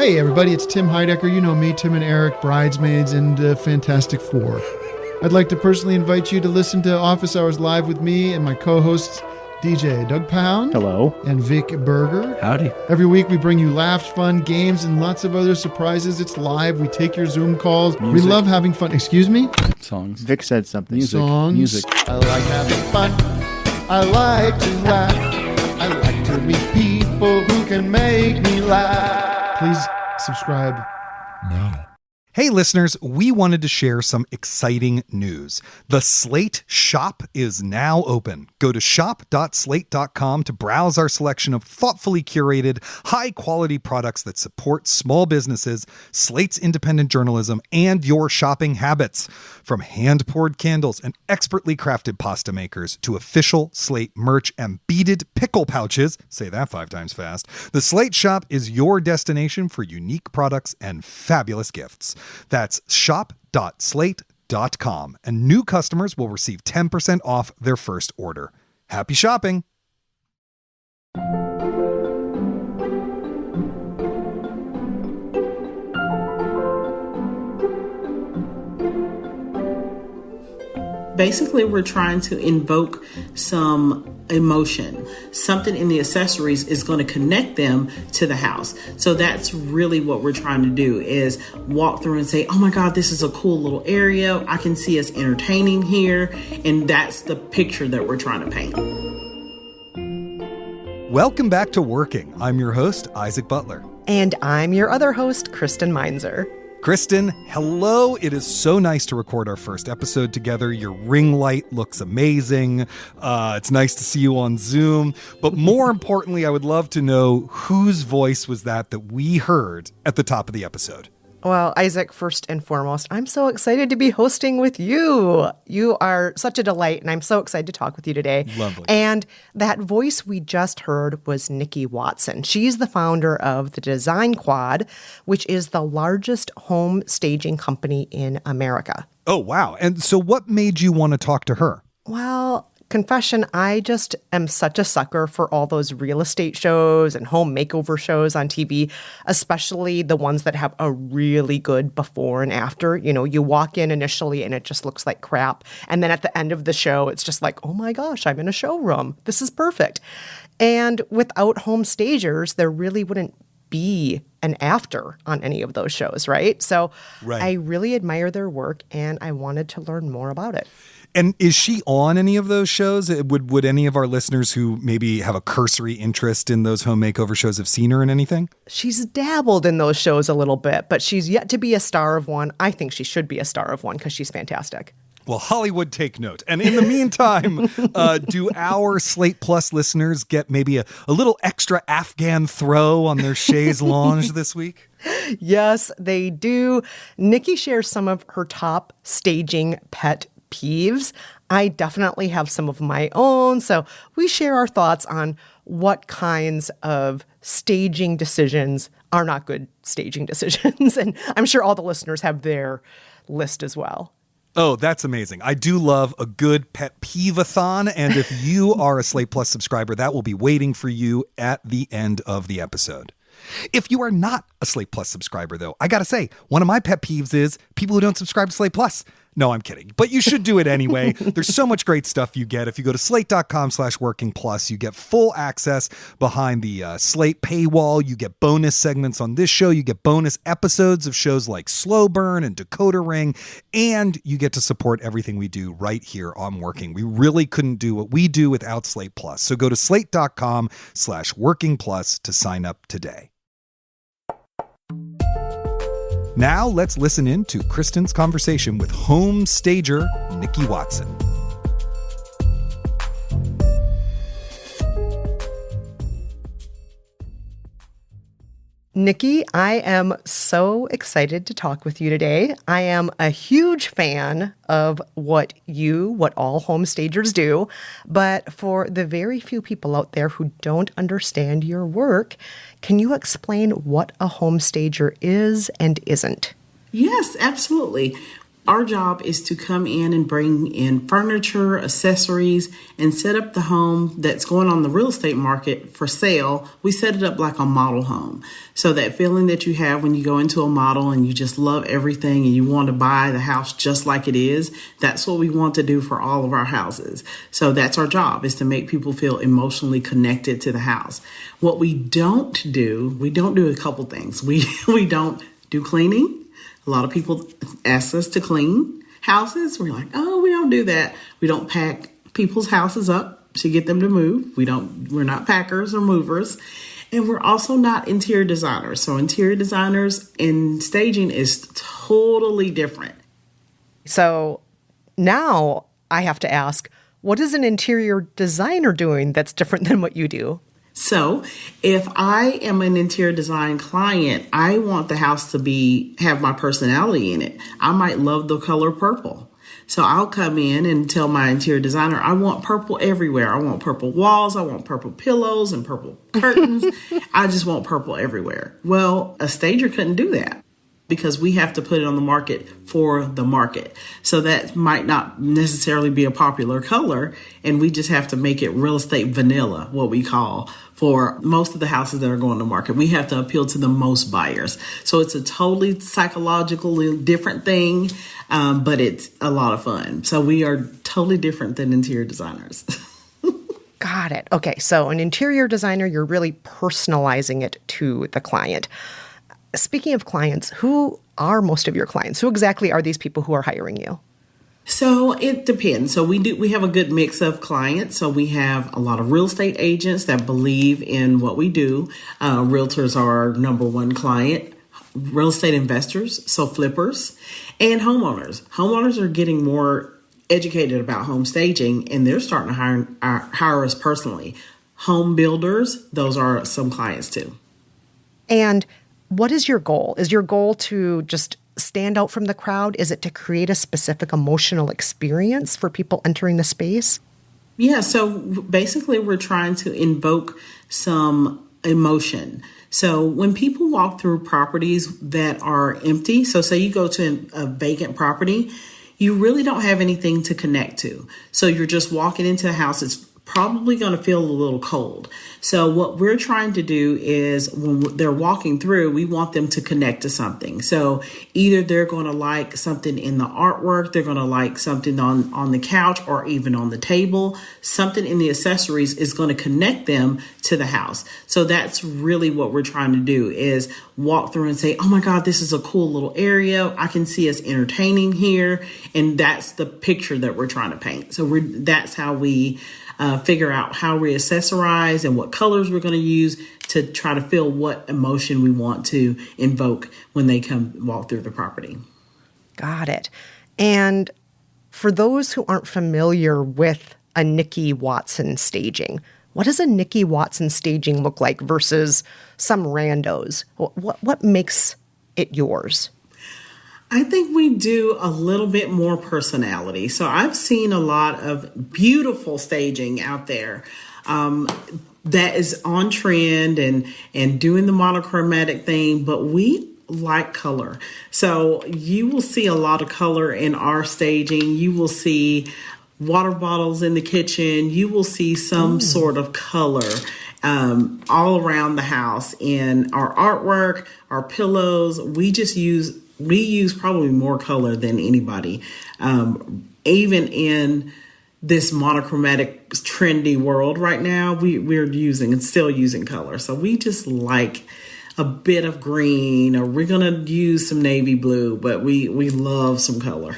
Hey everybody, it's Tim Heidecker. You know me, Tim and Eric, Bridesmaids, and Fantastic Four. I'd like to personally invite you to listen to Office Hours Live with me and my co-hosts, DJ Doug Pound. Hello. And Vic Berger. Howdy. Every week we bring you laughs, fun, games, and lots of other surprises. It's live. We take your Zoom calls. Music. We love having fun. Excuse me? Songs. Vic said something. Songs. Music. I like having fun. I like to laugh. I like to meet people who can make me laugh. Please subscribe now. Hey listeners, we wanted to share some exciting news. The Slate shop is now open. Go to shop.slate.com to browse our selection of thoughtfully curated, high-quality products that support small businesses, Slate's independent journalism, and your shopping habits. From hand-poured candles and expertly crafted pasta makers to official Slate merch and beaded pickle pouches, say that 5 times fast, the Slate shop is your destination for unique products and fabulous gifts. That's shop.slate.com, and new customers will receive 10% off their first order. Happy shopping! Basically, we're trying to invoke some emotion. Something in the accessories is going to connect them to the house. So that's really what we're trying to do, is walk through and say, oh my God, this is a cool little area. I can see us entertaining here. And that's the picture that we're trying to paint. Welcome back to Working. I'm your host, Isaac Butler. And I'm your other host, Kristen Meinzer. Kristen, hello. It is so nice to record our first episode together. Your ring light looks amazing. It's nice to see you on Zoom. But more importantly, I would love to know whose voice was that we heard at the top of the episode. Well, Isaac, first and foremost, I'm so excited to be hosting with you. You are such a delight, and I'm so excited to talk with you today. Lovely. And that voice we just heard was Nikki Watson. She's the founder of the Design Quad, which is the largest home staging company in America. Oh, wow. And so what made you want to talk to her? Well, confession, I just am such a sucker for all those real estate shows and home makeover shows on TV, especially the ones that have a really good before and after. You know, you walk in initially and it just looks like crap. And then at the end of the show, it's just like, oh my gosh, I'm in a showroom. This is perfect. And without home stagers, there really wouldn't be an after on any of those shows, right? So I really admire their work and I wanted to learn more about it. And is she on any of those shows? Would any of our listeners who maybe have a cursory interest in those home makeover shows have seen her in anything? She's dabbled in those shows a little bit, but she's yet to be a star of one. I think she should be a star of one because she's fantastic. Well, Hollywood, take note. And in the meantime, do our Slate Plus listeners get maybe a little extra Afghan throw on their chaise lounge this week? Yes, they do. Nikki shares some of her top staging pet peeves. I definitely have some of my own, so we share our thoughts on what kinds of staging decisions are not good staging decisions. And I'm sure all the listeners have their list as well. Oh, that's amazing. I do love a good pet peeve-a-thon, and if you are a Slate Plus subscriber, that will be waiting for you at the end of the episode. If you are not a Slate Plus subscriber, though, I gotta say, one of my pet peeves is people who don't subscribe to Slate Plus. No, I'm kidding. But you should do it anyway. There's so much great stuff you get. If you go to slate.com/workingplus, you get full access behind the Slate paywall. You get bonus segments on this show. You get bonus episodes of shows like Slow Burn and Decoder Ring. And you get to support everything we do right here on Working. We really couldn't do what we do without Slate Plus. So go to slate.com/workingplus to sign up today. Now let's listen in to Kristen's conversation with home stager Nikki Watson. Nikki, I am so excited to talk with you today. I am a huge fan of what all home stagers do, but for the very few people out there who don't understand your work, can you explain what a home stager is and isn't? Yes, absolutely. Our job is to come in and bring in furniture, accessories, and set up the home that's going on the real estate market for sale. We set it up like a model home. So that feeling that you have when you go into a model and you just love everything and you want to buy the house just like it is, that's what we want to do for all of our houses. So that's our job, is to make people feel emotionally connected to the house. What we don't do a couple things. We don't do cleaning. A lot of people ask us to clean houses. We're like, oh, we don't do that. We don't pack people's houses up to get them to move. We're not packers or movers. And we're also not interior designers. So interior designers and staging is totally different. So now I have to ask, what is an interior designer doing that's different than what you do? So if I am an interior design client, I want the house to have my personality in it. I might love the color purple. So I'll come in and tell my interior designer, I want purple everywhere. I want purple walls. I want purple pillows and purple curtains. I just want purple everywhere. Well, a stager couldn't do that, because we have to put it on the market for the market. So that might not necessarily be a popular color, and we just have to make it real estate vanilla, what we call, for most of the houses that are going to market. We have to appeal to the most buyers. So it's a totally psychologically different thing, but it's a lot of fun. So we are totally different than interior designers. Got it. Okay, so an interior designer, you're really personalizing it to the client. Speaking of clients, who are most of your clients? Who exactly are these people who are hiring you? So it depends. So we have a good mix of clients. So we have a lot of real estate agents that believe in what we do. Realtors are our number one client. Real estate investors, so flippers, and homeowners. Homeowners are getting more educated about home staging, and they're starting to hire us personally. Home builders, those are some clients too. And what is your goal? Is your goal to just stand out from the crowd? Is it to create a specific emotional experience for people entering the space? Yeah, so basically we're trying to invoke some emotion. So when people walk through properties that are empty, so say you go to a vacant property, you really don't have anything to connect to. So you're just walking into a house. It's probably going to feel a little cold. So what we're trying to do is when they're walking through, we want them to connect to something. So either they're going to like something in the artwork, they're going to like something on the couch or even on the table. Something in the accessories is going to connect them to the house. So that's really what we're trying to do, is walk through and say, oh my God, this is a cool little area. I can see us entertaining here. And that's the picture that we're trying to paint. So that's how we figure out how we accessorize and what colors we're going to use to try to feel what emotion we want to invoke when they come walk through the property. Got it. And for those who aren't familiar with a Nikki Watson staging, what does a Nikki Watson staging look like versus some randos? What makes it yours? I think we do a little bit more personality. So I've seen a lot of beautiful staging out there that is on trend and doing the monochromatic thing, but we like color. So you will see a lot of color in our staging. You will see water bottles in the kitchen. You will see some sort of color all around the house in our artwork, our pillows. We use probably more color than anybody, even in this monochromatic trendy world right now. We're using and still using color. So we just like a bit of green, or we're going to use some navy blue, but we love some color.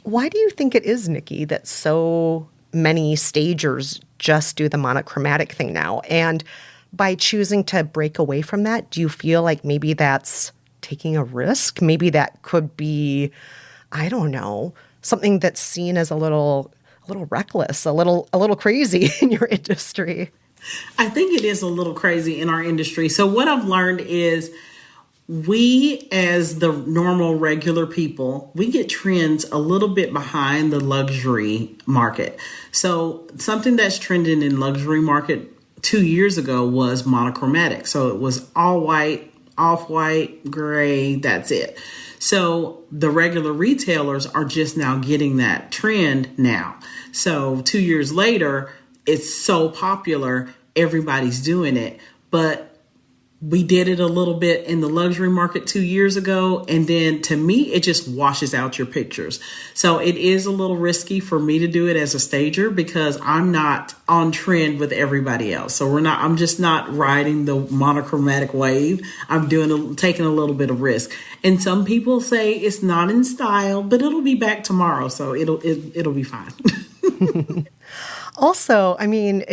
Why do you think it is, Nikki, that so many stagers just do the monochromatic thing now? And by choosing to break away from that, do you feel like maybe that's taking a risk? Maybe that could be, I don't know, something that's seen as a little reckless, a little crazy in your industry. I think it is a little crazy in our industry. So what I've learned is we, as the normal regular people, we get trends a little bit behind the luxury market. So something that's trending in luxury market 2 years ago was monochromatic. So it was all white, off-white, gray, that's it. So the regular retailers are just now getting that trend now. So 2 years later, it's so popular, everybody's doing it. But we did it a little bit in the luxury market 2 years ago. And then to me, it just washes out your pictures. So it is a little risky for me to do it as a stager because I'm not on trend with everybody else. So I'm just not riding the monochromatic wave. I'm taking a little bit of risk. And some people say it's not in style, but it'll be back tomorrow. So it'll be fine. Also, I mean,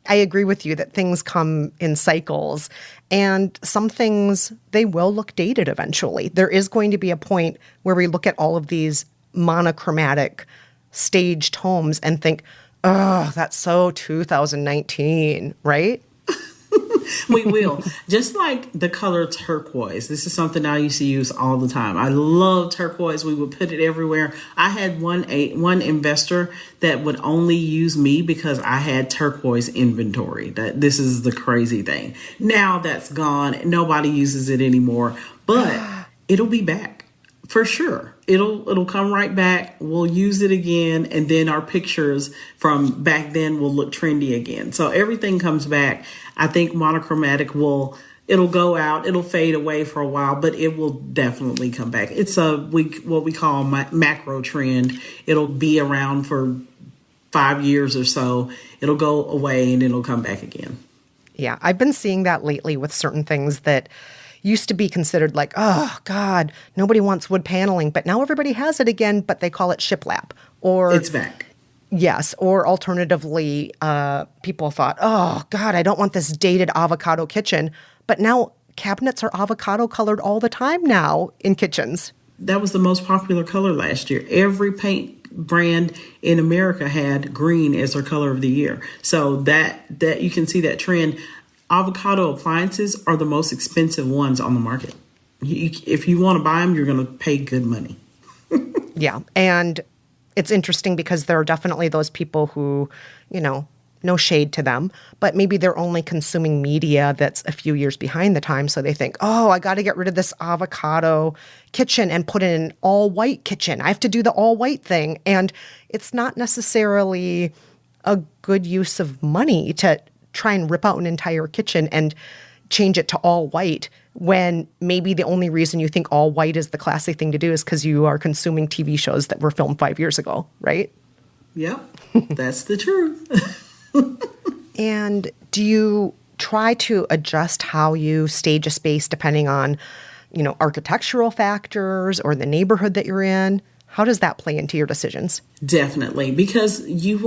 I agree with you that things come in cycles, and some things, they will look dated eventually. There is going to be a point where we look at all of these monochromatic staged homes and think, oh, that's so 2019, right? We will. Just like the color turquoise. This is something I used to use all the time. I love turquoise. We would put it everywhere. I had one investor that would only use me because I had turquoise inventory. This is the crazy thing. Now that's gone. Nobody uses it anymore, but it'll be back for sure. It'll come right back. We'll use it again. And then our pictures from back then will look trendy again. So everything comes back. I think monochromatic it'll go out. It'll fade away for a while, but it will definitely come back. It's what we call macro trend. It'll be around for 5 years or so. It'll go away and it'll come back again. Yeah, I've been seeing that lately with certain things that used to be considered like, oh, God, nobody wants wood paneling. But now everybody has it again, but they call it shiplap. Or it's back. Yes. Or alternatively, people thought, oh, God, I don't want this dated avocado kitchen. But now cabinets are avocado colored all the time now in kitchens. That was the most popular color last year. Every paint brand in America had green as their color of the year. So that you can see that trend. Avocado appliances are the most expensive ones on the market. If you want to buy them, you're going to pay good money. Yeah. And it's interesting because there are definitely those people who, no shade to them, but maybe they're only consuming media that's a few years behind the time. So they think, oh, I got to get rid of this avocado kitchen and put in an all white kitchen. I have to do the all white thing. And it's not necessarily a good use of money to try and rip out an entire kitchen and change it to all white when maybe the only reason you think all white is the classic thing to do is because you are consuming TV shows that were filmed 5 years ago, right? Yep, that's the truth. And do you try to adjust how you stage a space depending on, architectural factors or the neighborhood that you're in? How does that play into your decisions? Definitely, because you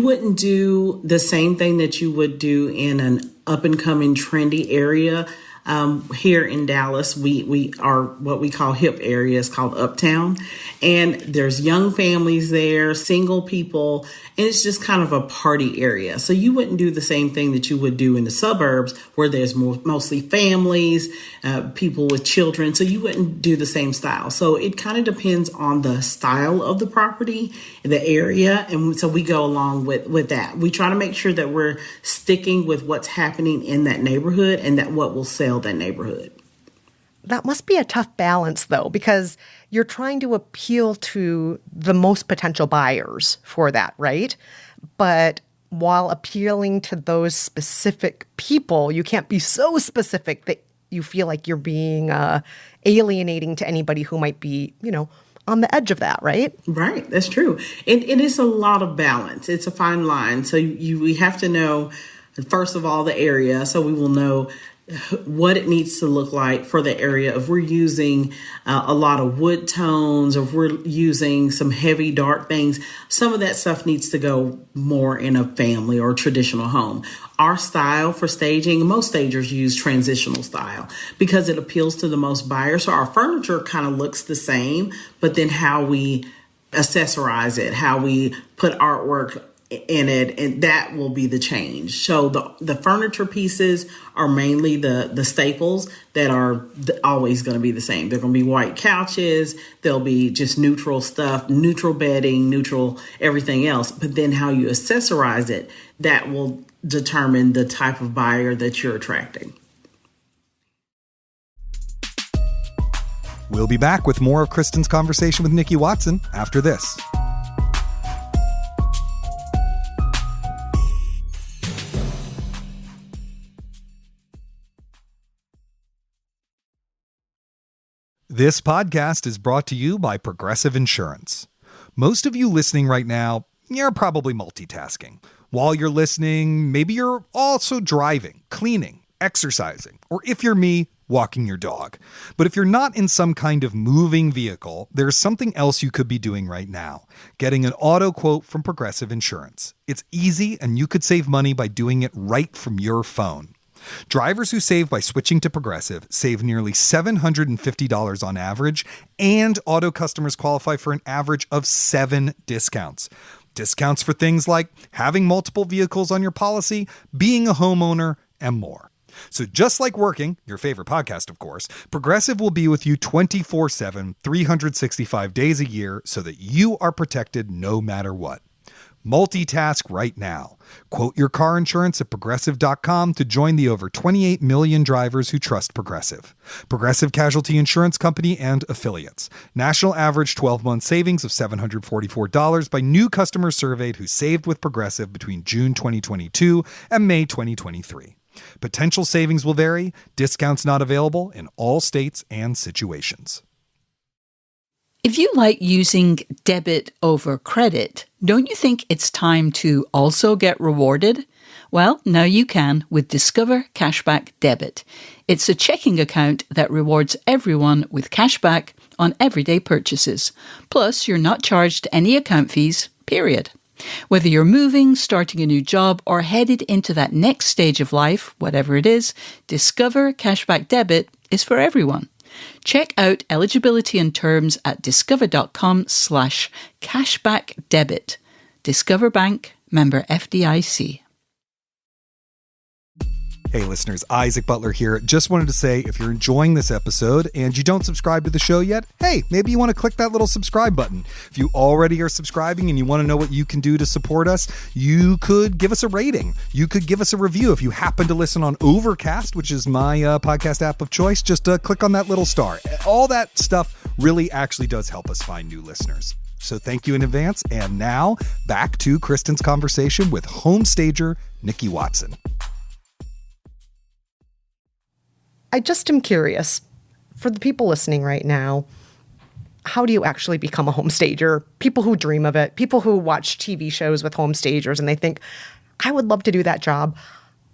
wouldn't do the same thing that you would do in an up-and-coming trendy area. Here in Dallas, we are what we call hip areas called Uptown. And there's young families there, single people, and it's just kind of a party area. So you wouldn't do the same thing that you would do in the suburbs where there's mostly families, people with children. So you wouldn't do the same style. So it kind of depends on the style of the property, the area. And so we go along with that. We try to make sure that we're sticking with what's happening in that neighborhood and that what will sell that neighborhood. That must be a tough balance, though, because you're trying to appeal to the most potential buyers for that, right? But while appealing to those specific people, you can't be so specific that you feel like you're being alienating to anybody who might be, on the edge of that, right? Right. That's true. It is a lot of balance. It's a fine line. So we have to know, first of all, the area. So we will know what it needs to look like for the area. If we're using a lot of wood tones, or if we're using some heavy dark things, some of that stuff needs to go more in a family or traditional home. Our style for staging, most stagers use transitional style because it appeals to the most buyers. So our furniture kind of looks the same, but then how we accessorize it, how we put artwork in it, and that will be the change. So the furniture pieces are mainly the staples that are always going to be the same. They're going to be white couches. They'll be just neutral stuff, neutral bedding, neutral everything else. But then how you accessorize it, that will determine the type of buyer that you're attracting. We'll be back with more of Kristen's conversation with Nikki Watson after this. This podcast is brought to you by Progressive Insurance. Most of you listening right now, you're probably multitasking. While you're listening, maybe you're also driving, cleaning, exercising, or if you're me, walking your dog. But if you're not in some kind of moving vehicle, there's something else you could be doing right now. Getting an auto quote from Progressive Insurance. It's easy and you could save money by doing it right from your phone. Drivers who save by switching to Progressive save nearly $750 on average, and auto customers qualify for an average of 7 discounts. Discounts for things like having multiple vehicles on your policy, being a homeowner, and more. So just like working, your favorite podcast, of course, Progressive will be with you 24/7, 365 days a year so that you are protected no matter what. Multitask right now. Quote your car insurance at Progressive.com to join the over 28 million drivers who trust Progressive. Progressive Casualty Insurance Company and Affiliates. National average 12-month savings of $744 by new customers surveyed who saved with Progressive between June 2022 and May 2023. Potential savings will vary. Discounts not available in all states and situations. If you like using debit over credit, don't you think it's time to also get rewarded? Well, now you can with Discover Cashback Debit. It's a checking account that rewards everyone with cashback on everyday purchases. Plus, you're not charged any account fees, period. Whether you're moving, starting a new job, or headed into that next stage of life, whatever it is, Discover Cashback Debit is for everyone. Check out eligibility and terms at discover.com/cashbackdebit. Discover Bank, member FDIC. Hey listeners, Isaac Butler here. Just wanted to say, if you're enjoying this episode and you don't subscribe to the show yet, hey, maybe you want to click that little subscribe button. If you already are subscribing and you want to know what you can do to support us, you could give us a rating. You could give us a review. If you happen to listen on Overcast, which is my podcast app of choice, just click on that little star. All that stuff really actually does help us find new listeners. So thank you in advance. And now back to Kristen's conversation with home stager Nikki Watson. I just am curious, for the people listening right now, how do you actually become a home stager? People who dream of it, people who watch TV shows with home stagers and they think, I would love to do that job.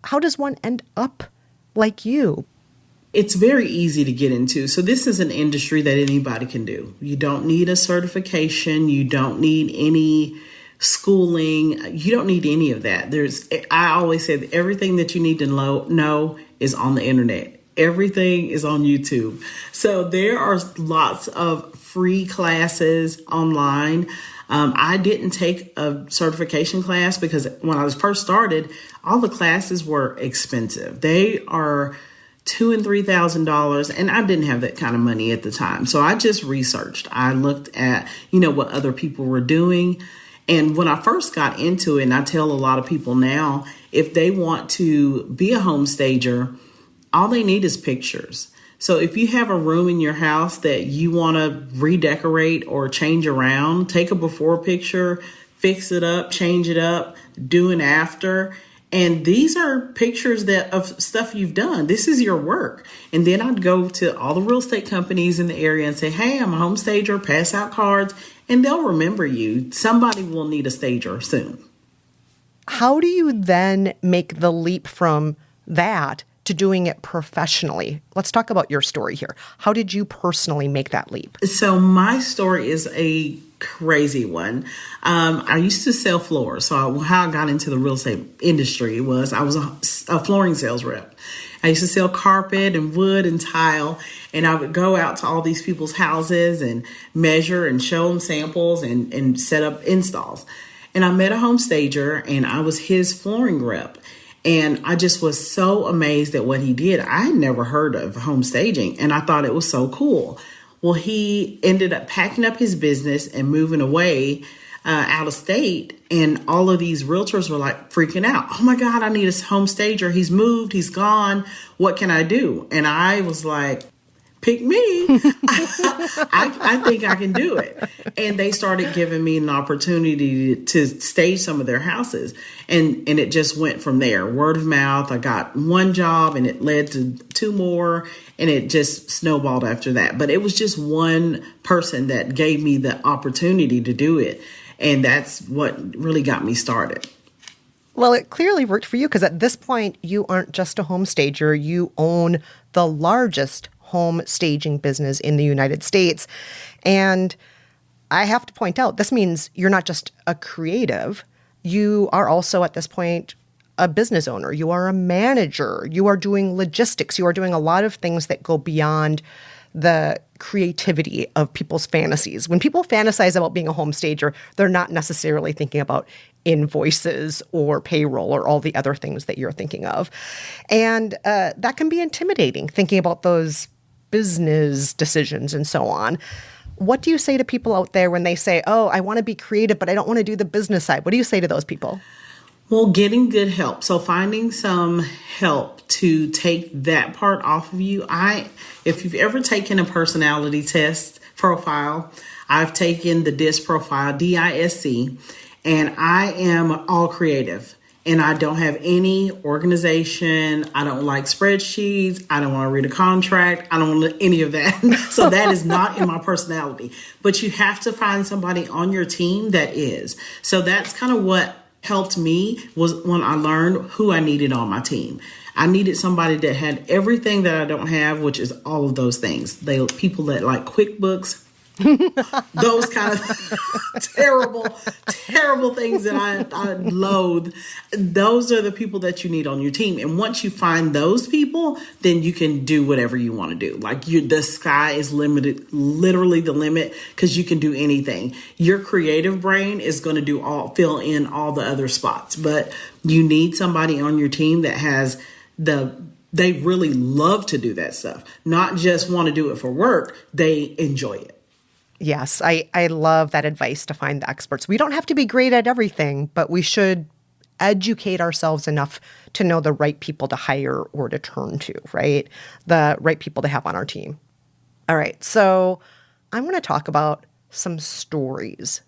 How does one end up like you? It's very easy to get into. So this is an industry that anybody can do. You don't need a certification. You don't need any schooling. You don't need any of that. I always say that everything that you need to know is on the internet. Everything is on YouTube. So there are lots of free classes online. I didn't take a certification class because when I was first started, all the classes were expensive. They are $2,000 and $3,000, and I didn't have that kind of money at the time. So I just researched. I looked at, what other people were doing. And when I first got into it, and I tell a lot of people now, if they want to be a home stager, all they need is pictures. So if you have a room in your house that you want to redecorate or change around, take a before picture, fix it up, change it up, do an after. And these are pictures of stuff you've done. This is your work. And then I'd go to all the real estate companies in the area and say, hey, I'm a home stager, pass out cards, and they'll remember you. Somebody will need a stager soon. How do you then make the leap from that to doing it professionally? Let's talk about your story here. How did you personally make that leap? So my story is a crazy one. I used to sell floors. So how I got into the real estate industry was I was a flooring sales rep. I used to sell carpet and wood and tile, and I would go out to all these people's houses and measure and show them samples and set up installs. And I met a home stager, and I was his flooring rep. And I just was so amazed at what he did. I had never heard of home staging, and I thought it was so cool. Well, he ended up packing up his business and moving away out of state. And all of these realtors were like freaking out. Oh my God, I need a home stager. He's moved. He's gone. What can I do? And I was like, pick me. I think I can do it. And they started giving me an opportunity to stage some of their houses. And it just went from there. Word of mouth. I got one job and it led to two more. And it just snowballed after that. But it was just one person that gave me the opportunity to do it. And that's what really got me started. Well, it clearly worked for you because at this point, you aren't just a home stager. You own the largest home staging business in the United States. And I have to point out, this means you're not just a creative. You are also at this point a business owner. You are a manager. You are doing logistics. You are doing a lot of things that go beyond the creativity of people's fantasies. When people fantasize about being a home stager, they're not necessarily thinking about invoices or payroll or all the other things that you're thinking of. And that can be intimidating, thinking about those business decisions and so on. What do you say to people out there when they say, oh, I want to be creative, but I don't want to do the business side? What do you say to those people? Well, getting good help. So finding some help to take that part off of you. If you've ever taken a personality test profile, I've taken the DISC profile, DISC, and I am all creative. And I don't have any organization. I don't like spreadsheets. I don't want to read a contract. I don't want any of that. So that is not in my personality. But you have to find somebody on your team that is. So that's kind of what helped me was when I learned who I needed on my team. I needed somebody that had everything that I don't have, which is all of those things. People that like QuickBooks, those kind of terrible things that I loathe. Those are the people that you need on your team. And once you find those people, then you can do whatever you want to do. Like the sky is literally the limit, because you can do anything. Your creative brain is going to fill in all the other spots, but you need somebody on your team that has they really love to do that stuff, not just want to do it for work. They enjoy it. Yes, I love that advice to find the experts. We don't have to be great at everything, but we should educate ourselves enough to know the right people to hire or to turn to, right? The right people to have on our team. All right, so I want to talk about some stories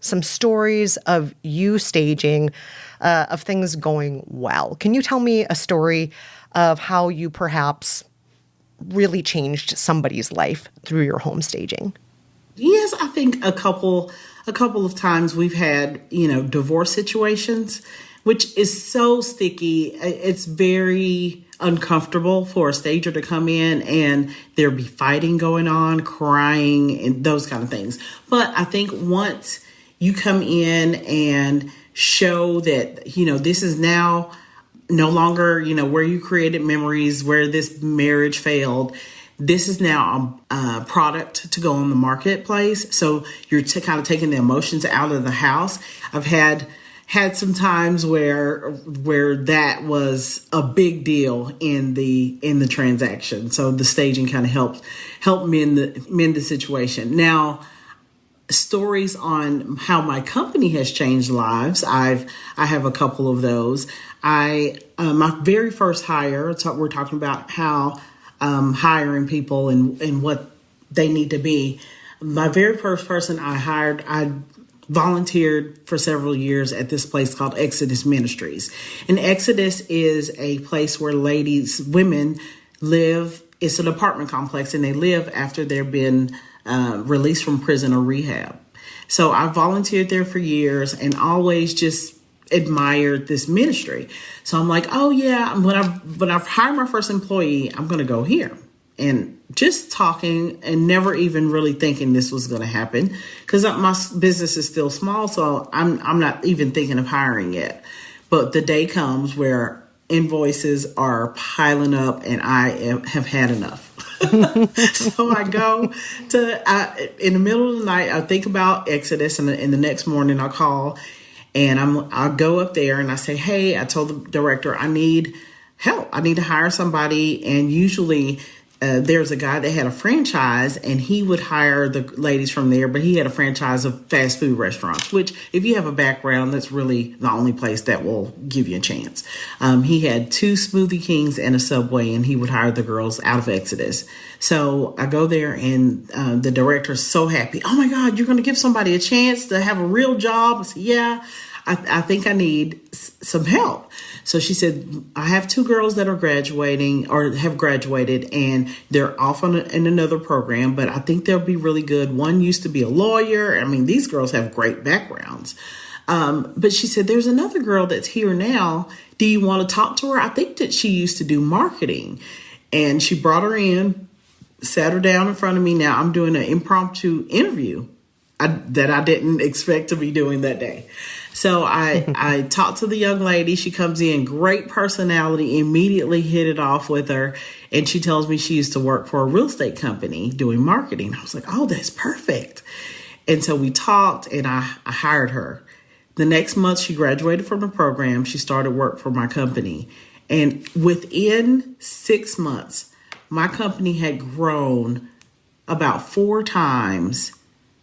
of you staging, of things going well. Can you tell me a story of how you perhaps really changed somebody's life through your home staging? Yes, I think a couple of times we've had, divorce situations, which is so sticky. It's very uncomfortable for a stager to come in and there be fighting going on, crying, and those kind of things. But I think once you come in and show that, this is now no longer, where you created memories, where this marriage failed. This is now a product to go on the marketplace. So you're kind of taking the emotions out of the house. I've had some times where that was a big deal in the transaction. So the staging kind of helped mend the situation. Now, stories on how my company has changed lives. I have a couple of those. My very first hire. We're talking about how. Hiring people and what they need to be. My very first person I hired, I volunteered for several years at this place called Exodus Ministries. And Exodus is a place where women live. It's an apartment complex, and they live after they've been released from prison or rehab. So I volunteered there for years and always just admired this ministry. So I'm like, oh yeah, when I've hired my first employee, I'm going to go here. And just talking and never even really thinking this was going to happen, because my business is still small. So I'm not even thinking of hiring yet. But the day comes where invoices are piling up and I have had enough. So I go in the middle of the night, I think about Exodus, and the next morning I'll call. And I'll go up there and I say, hey, I told the director I need help. I need to hire somebody. And usually there's a guy that had a franchise, and he would hire the ladies from there, but he had a franchise of fast food restaurants, which if you have a background, that's really the only place that will give you a chance. He had 2 Smoothie Kings and a Subway, and he would hire the girls out of Exodus. So I go there, and the director's so happy. Oh my God, you're going to give somebody a chance to have a real job? I said, yeah, I think I need some help. So she said, I have 2 girls that are graduating or have graduated, and they're off in another program, but I think they'll be really good. One used to be a lawyer. I mean, these girls have great backgrounds. But she said, there's another girl that's here now. Do you want to talk to her? I think that she used to do marketing. And she brought her in, sat her down in front of me. Now I'm doing an impromptu interview that I didn't expect to be doing that day. So I talked to the young lady. She comes in, great personality, immediately hit it off with her. And she tells me she used to work for a real estate company doing marketing. I was like, oh, that's perfect. And so we talked, and I hired her. The next month, she graduated from the program. She started work for my company. And within 6 months, my company had grown about 4 times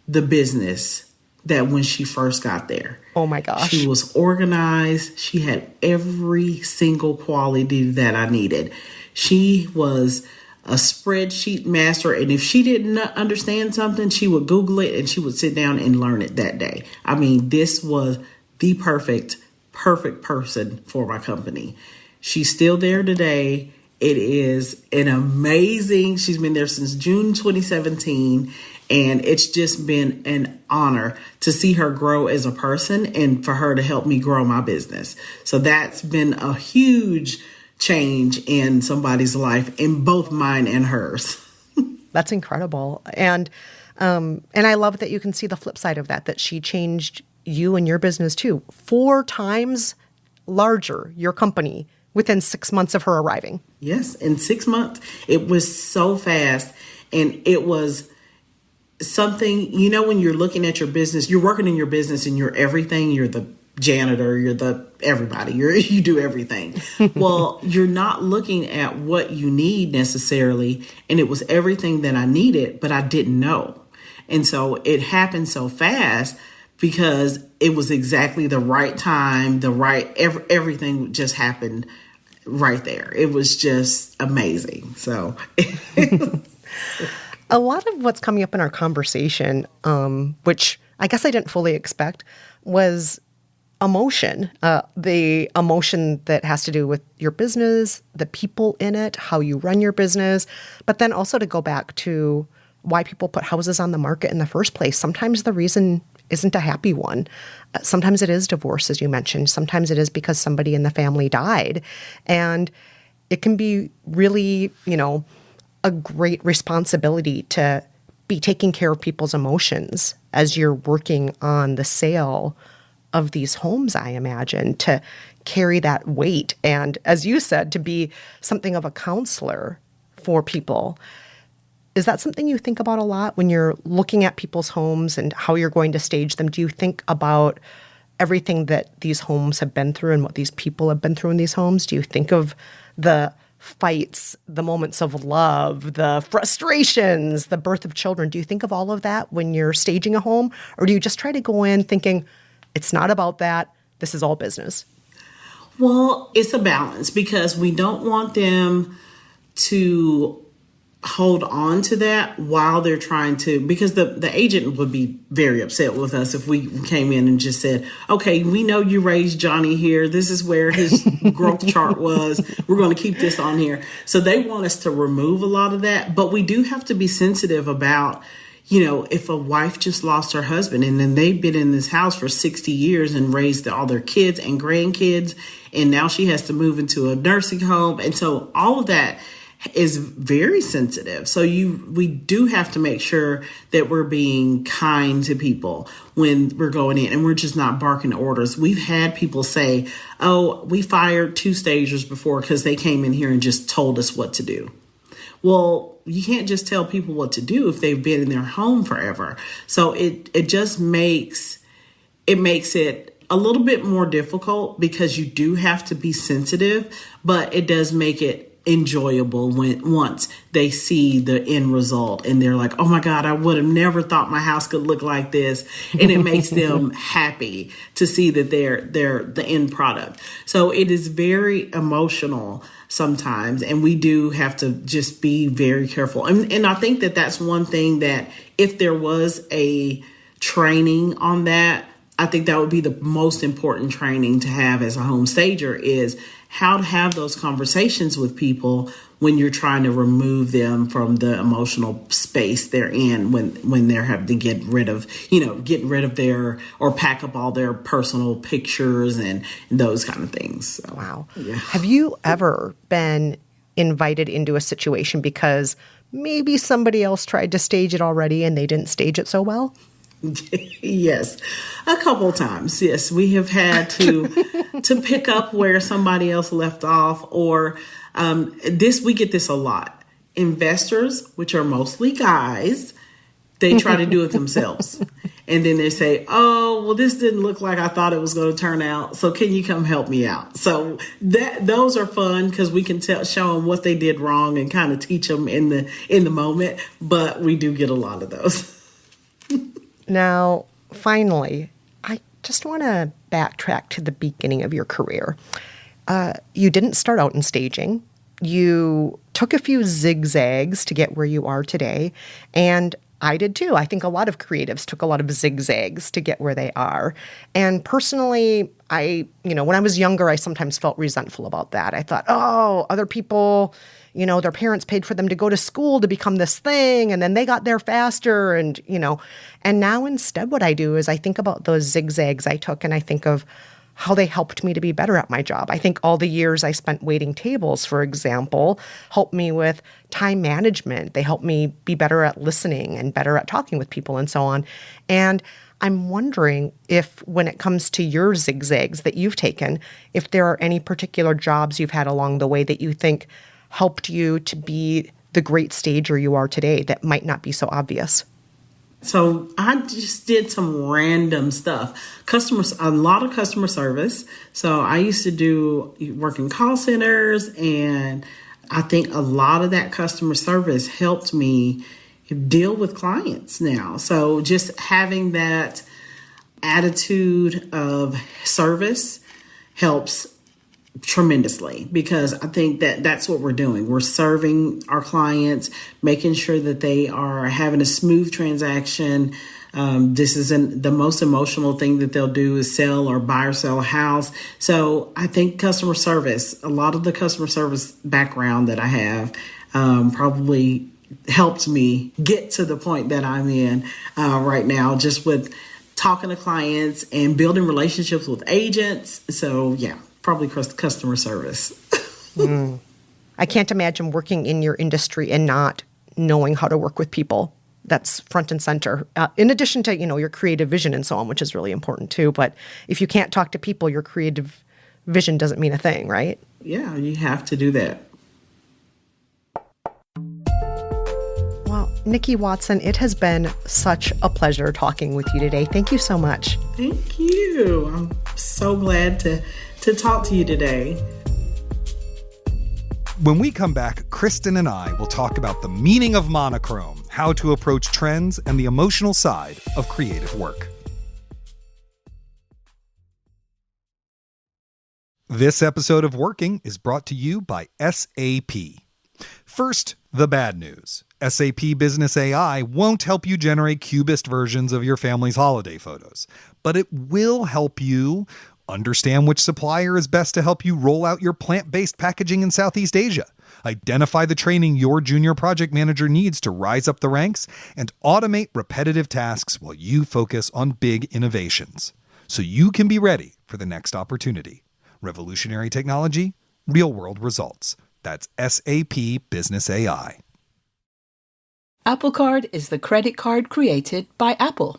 the business that when she first got there. Oh my gosh. She was organized. She had every single quality that I needed. She was a spreadsheet master. And if she didn't understand something, she would Google it and she would sit down and learn it that day. I mean, this was the perfect person for my company. She's still there today. It is an amazing, she's been there since June 2017. And it's just been an honor to see her grow as a person and for her to help me grow my business. So that's been a huge change in somebody's life, in both mine and hers. That's incredible. And I love that you can see the flip side of that she changed you and your business too. 4 times larger, your company, within 6 months of her arriving. Yes, in 6 months. It was so fast. And it was something, when you're looking at your business, you're working in your business and you're everything. You're the janitor, you're the everybody, you do everything. Well, you're not looking at what you need necessarily. And it was everything that I needed, but I didn't know. And so it happened so fast because it was exactly the right time, everything just happened right there. It was just amazing. So a lot of what's coming up in our conversation, which I guess I didn't fully expect, was emotion. The emotion that has to do with your business, the people in it, how you run your business, but then also to go back to why people put houses on the market in the first place. Sometimes the reason isn't a happy one. Sometimes it is divorce, as you mentioned. Sometimes it is because somebody in the family died. And it can be really, a great responsibility to be taking care of people's emotions as you're working on the sale of these homes, I imagine, to carry that weight. And as you said, to be something of a counselor for people. Is that something you think about a lot when you're looking at people's homes and how you're going to stage them? Do you think about everything that these homes have been through and what these people have been through in these homes? Do you think of the fights, the moments of love, the frustrations, the birth of children? Do you think of all of that when you're staging a home? Or do you just try to go in thinking, it's not about that, this is all business? Well, it's a balance because we don't want them to hold on to that while they're trying to, because the agent would be very upset with us if we came in and just said, okay, we know you raised Johnny here. This is where his growth chart was. We're going to keep this on here. So they want us to remove a lot of that. But we do have to be sensitive about, if a wife just lost her husband and then they've been in this house for 60 years and raised all their kids and grandkids, and now she has to move into a nursing home. And so all of that is very sensitive. So we do have to make sure that we're being kind to people when we're going in and we're just not barking orders. We've had people say, oh, we fired 2 stagers before because they came in here and just told us what to do. Well, you can't just tell people what to do if they've been in their home forever. So it just makes it a little bit more difficult because you do have to be sensitive, but it does make it enjoyable once they see the end result and they're like, oh my God, I would have never thought my house could look like this. And it makes them happy to see that they're the end product. So it is very emotional sometimes, and we do have to just be very careful. And I think that that's one thing that if there was a training on that, I think that would be the most important training to have as a home stager, is how to have those conversations with people when you're trying to remove them from the emotional space they're in when they're having to get rid of their, or pack up all their personal pictures and those kind of things. So, Wow. Yeah. Have you ever been invited into a situation because maybe somebody else tried to stage it already and they didn't stage it so well? Yes, a couple of times. Yes, we have had to pick up where somebody else left off, or we get this a lot. Investors, which are mostly guys, they try to do it themselves. And then they say, oh, well, this didn't look like I thought it was going to turn out. So can you come help me out? So those are fun because we can show them what they did wrong and kind of teach them in the moment. But we do get a lot of those. Now, finally, I just want to backtrack to the beginning of your career. You didn't start out in staging. You took a few zigzags to get where you are today, and I did too. I think a lot of creatives took a lot of zigzags to get where they are. And personally, when I was younger, I sometimes felt resentful about that. I thought, oh, other people, their parents paid for them to go to school to become this thing, and then they got there faster, and now instead what I do is I think about those zigzags I took, and I think of how they helped me to be better at my job. I think all the years I spent waiting tables, for example, helped me with time management. They helped me be better at listening and better at talking with people and so on. And I'm wondering if, when it comes to your zigzags that you've taken, if there are any particular jobs you've had along the way that you think helped you to be the great stager you are today that might not be so obvious. So I just did some random stuff. A lot of customer service. So I used to work in call centers, and I think a lot of that customer service helped me deal with clients now. So just having that attitude of service helps tremendously, because I think that's what we're doing. We're serving our clients, making sure that they are having a smooth transaction. This isn't the most emotional thing that they'll do is sell or buy or sell a house. So I think customer service, a lot of the customer service background that I have probably helped me get to the point that I'm in right now, just with talking to clients and building relationships with agents. So yeah, probably customer service. I can't imagine working in your industry and not knowing how to work with people. That's front and center. In addition to, your creative vision and so on, which is really important too. But if you can't talk to people, your creative vision doesn't mean a thing, right? Yeah, you have to do that. Well, Nikki Watson, it has been such a pleasure talking with you today. Thank you so much. Thank you. I'm so glad to talk to you today. When we come back, Kristen and I will talk about the meaning of monochrome, how to approach trends, and the emotional side of creative work. This episode of Working is brought to you by SAP. First, the bad news. SAP Business AI won't help you generate cubist versions of your family's holiday photos, but it will help you understand which supplier is best to help you roll out your plant-based packaging in Southeast Asia, identify the training your junior project manager needs to rise up the ranks, and automate repetitive tasks while you focus on big innovations, so you can be ready for the next opportunity. Revolutionary technology, real-world results. That's SAP Business AI. Apple Card is the credit card created by Apple.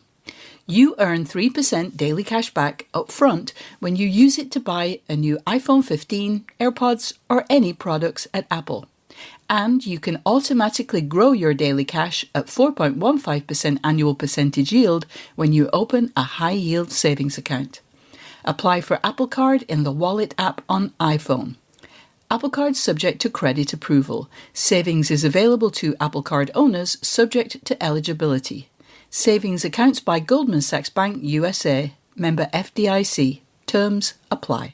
You earn 3% daily cash back up front when you use it to buy a new iPhone 15, AirPods, or any products at Apple. And you can automatically grow your daily cash at 4.15% annual percentage yield when you open a high-yield savings account. Apply for Apple Card in the Wallet app on iPhone. Apple Card subject to credit approval. Savings is available to Apple Card owners subject to eligibility. Savings accounts by Goldman Sachs Bank USA. Member FDIC. Terms apply.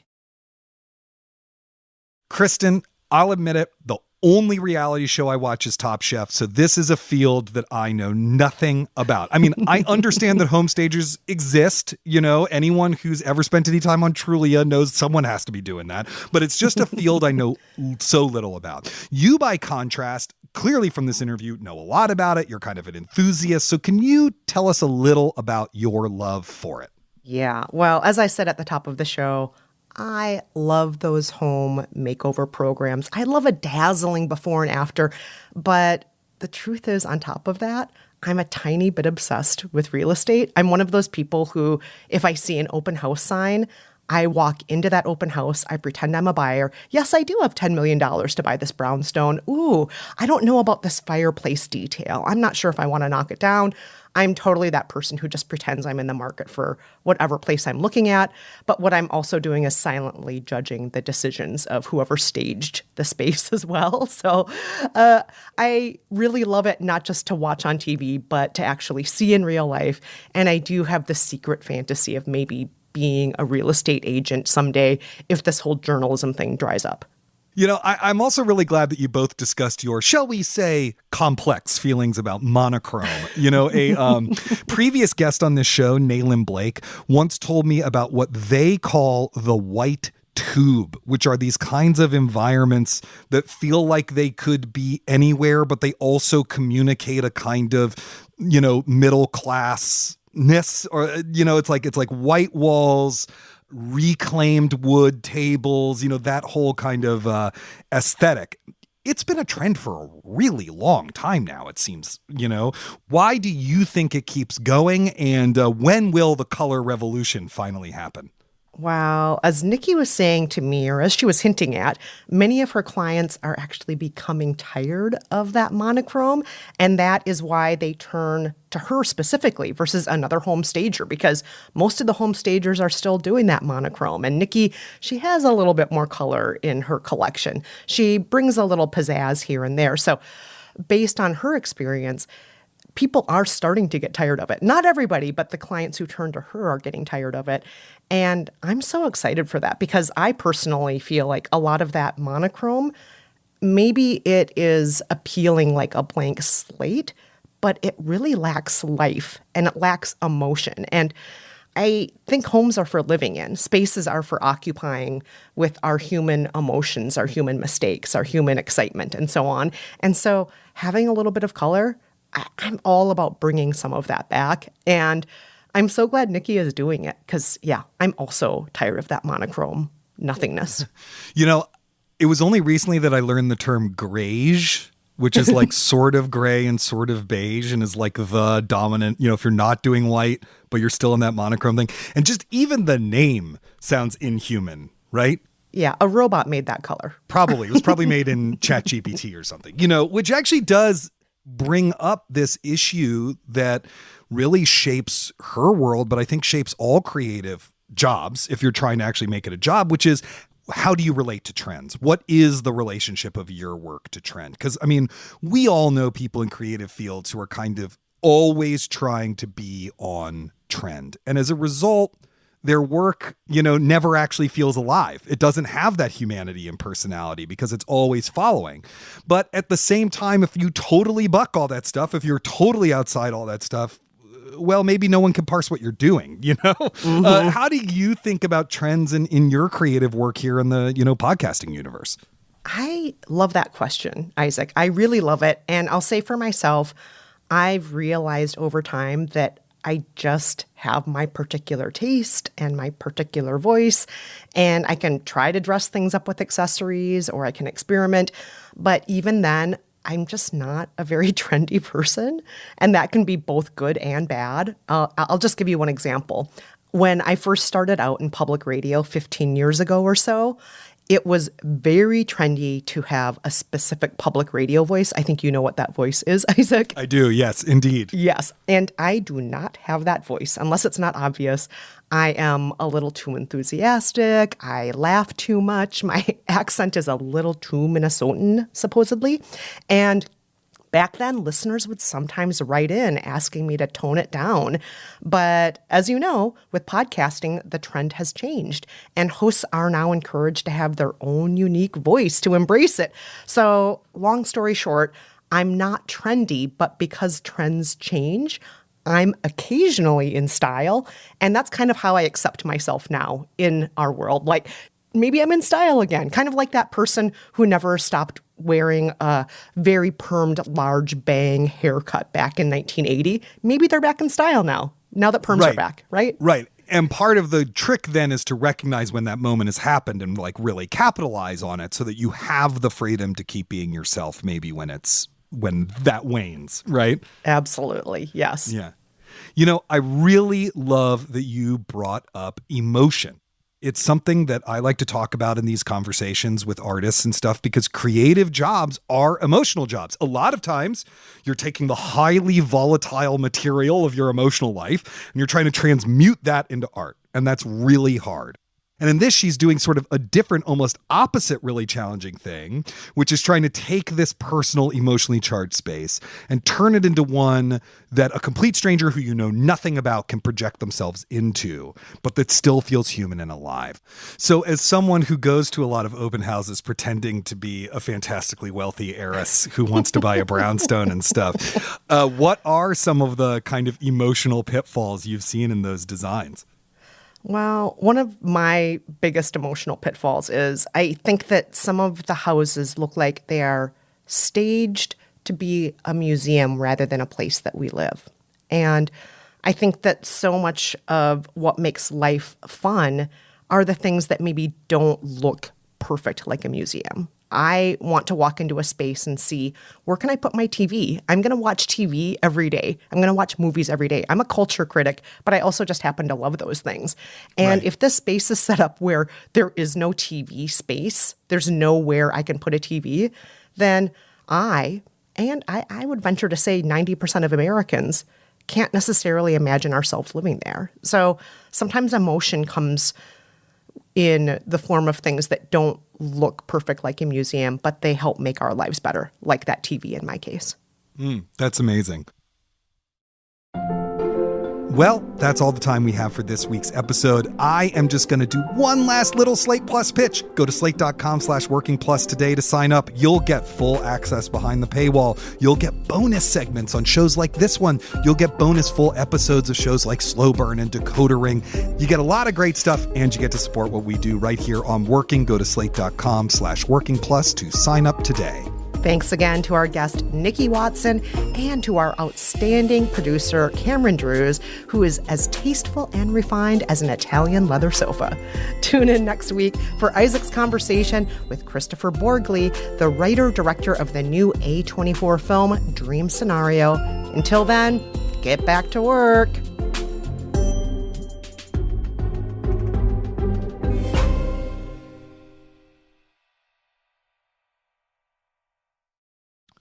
Kristen, I'll admit it, the only reality show I watch is Top Chef, so this is a field that I know nothing about. I mean, I understand that homestagers exist. You know, anyone who's ever spent any time on Trulia knows someone has to be doing that, but it's just a field I know so little about. You, by contrast, clearly from this interview, know a lot about it. You're kind of an enthusiast, so can you tell us a little about your love for it? Yeah, well, as I said at the top of the show, I love those home makeover programs. I love a dazzling before and after. But the truth is, on top of that, I'm a tiny bit obsessed with real estate. I'm one of those people who, if I see an open house sign, I walk into that open house. I pretend I'm a buyer. Yes, I do have $10 million to buy this brownstone. Ooh, I don't know about this fireplace detail. I'm not sure if I want to knock it down. I'm totally that person who just pretends I'm in the market for whatever place I'm looking at. But what I'm also doing is silently judging the decisions of whoever staged the space as well. So I really love it, not just to watch on TV, but to actually see in real life. And I do have the secret fantasy of maybe being a real estate agent someday if this whole journalism thing dries up. You know, I'm also really glad that you both discussed your, shall we say, complex feelings about monochrome. You know, a previous guest on this show, Nayland Blake, once told me about what they call the white tube, which are these kinds of environments that feel like they could be anywhere, but they also communicate a kind of, you know, middle classness, or, you know, it's like white walls, reclaimed wood tables, you know, that whole kind of aesthetic. It's been a trend for a really long time now, it seems. You know, why do you think it keeps going, and when will the color revolution finally happen? Wow. As Nikki was saying to me, or as she was hinting at, many of her clients are actually becoming tired of that monochrome. And that is why they turn to her specifically versus another home stager, because most of the home stagers are still doing that monochrome. And Nikki, she has a little bit more color in her collection. She brings a little pizzazz here and there. So based on her experience, people are starting to get tired of it. Not everybody, but the clients who turn to her are getting tired of it. And I'm so excited for that, because I personally feel like a lot of that monochrome, maybe it is appealing like a blank slate, but it really lacks life and it lacks emotion. And I think homes are for living in. Spaces are for occupying with our human emotions, our human mistakes, our human excitement, and so on. And so having a little bit of color, I'm all about bringing some of that back. And I'm so glad Nikki is doing it, because, yeah, I'm also tired of that monochrome nothingness. You know, it was only recently that I learned the term grayish, which is like sort of gray and sort of beige, and is like the dominant, you know, if you're not doing white, but you're still in that monochrome thing. And just even the name sounds inhuman, right? Yeah, a robot made that color. Probably. It was probably made in ChatGPT or something, you know, which actually does bring up this issue that really shapes her world, but I think shapes all creative jobs if you're trying to actually make it a job, which is, how do you relate to trends? What is the relationship of your work to trend? Because, I mean, we all know people in creative fields who are kind of always trying to be on trend. And as a result, their work, you know, never actually feels alive. It doesn't have that humanity and personality because it's always following. But at the same time, if you totally buck all that stuff, if you're totally outside all that stuff, well, maybe no one can parse what you're doing, you know? Mm-hmm. How do you think about trends in your creative work here in the, you know, podcasting universe? I love that question, Isaac. I really love it. And I'll say for myself, I've realized over time that I just have my particular taste and my particular voice, and I can try to dress things up with accessories, or I can experiment. But even then, I'm just not a very trendy person, and that can be both good and bad. I'll just give you one example. When I first started out in public radio 15 years ago or so, it was very trendy to have a specific public radio voice. I think you know what that voice is, Isaac. I do, yes, indeed. Yes, and I do not have that voice, unless it's not obvious. I am a little too enthusiastic. I laugh too much. My accent is a little too Minnesotan, supposedly. And back then, listeners would sometimes write in asking me to tone it down. But as you know, with podcasting, the trend has changed, and hosts are now encouraged to have their own unique voice to embrace it. So, long story short, I'm not trendy, but because trends change, I'm occasionally in style. And that's kind of how I accept myself now in our world. Like, maybe I'm in style again, kind of like that person who never stopped wearing a very permed, large bang haircut back in 1980. Maybe they're back in style now that perms are back, right? Right. And part of the trick then is to recognize when that moment has happened and like really capitalize on it so that you have the freedom to keep being yourself maybe when that wanes, right? Absolutely. Yes. Yeah. You know, I really love that you brought up emotion. It's something that I like to talk about in these conversations with artists and stuff because creative jobs are emotional jobs. A lot of times you're taking the highly volatile material of your emotional life and you're trying to transmute that into art. And that's really hard. And in this, she's doing sort of a different, almost opposite, really challenging thing, which is trying to take this personal, emotionally charged space and turn it into one that a complete stranger who you know nothing about can project themselves into, but that still feels human and alive. So as someone who goes to a lot of open houses pretending to be a fantastically wealthy heiress who wants to buy a brownstone and stuff, what are some of the kind of emotional pitfalls you've seen in those designs? Well, one of my biggest emotional pitfalls is I think that some of the houses look like they are staged to be a museum rather than a place that we live. And I think that so much of what makes life fun are the things that maybe don't look perfect like a museum. I want to walk into a space and see, where can I put my TV? I'm going to watch TV every day. I'm going to watch movies every day. I'm a culture critic, but I also just happen to love those things. And if this space is set up where there is no TV space, there's nowhere I can put a TV, then I would venture to say 90% of Americans can't necessarily imagine ourselves living there. So sometimes emotion comes in the form of things that don't look perfect like a museum, but they help make our lives better, like that TV in my case. That's amazing. Well, that's all the time we have for this week's episode. I am just going to do one last little Slate Plus pitch. Go to slate.com/workingplus today to sign up. You'll get full access behind the paywall. You'll get bonus segments on shows like this one. You'll get bonus full episodes of shows like Slow Burn and Decoder Ring. You get a lot of great stuff, and you get to support what we do right here on Working. Go to slate.com/workingplus to sign up today. Thanks again to our guest, Nikki Watson, and to our outstanding producer, Cameron Drews, who is as tasteful and refined as an Italian leather sofa. Tune in next week for Isaac's conversation with Christopher Borgley, the writer-director of the new A24 film, Dream Scenario. Until then, get back to work.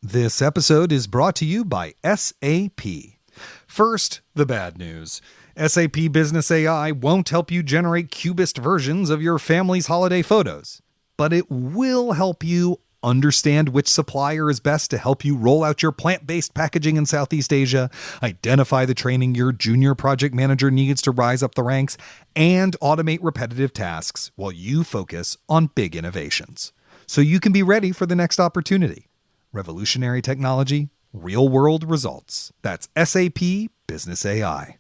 This episode is brought to you by SAP. First, the bad news. SAP Business AI won't help you generate cubist versions of your family's holiday photos, but it will help you understand which supplier is best to help you roll out your plant-based packaging in Southeast Asia, identify the training your junior project manager needs to rise up the ranks, and automate repetitive tasks while you focus on big innovations. So you can be ready for the next opportunity. Revolutionary technology, real-world results. That's SAP Business AI.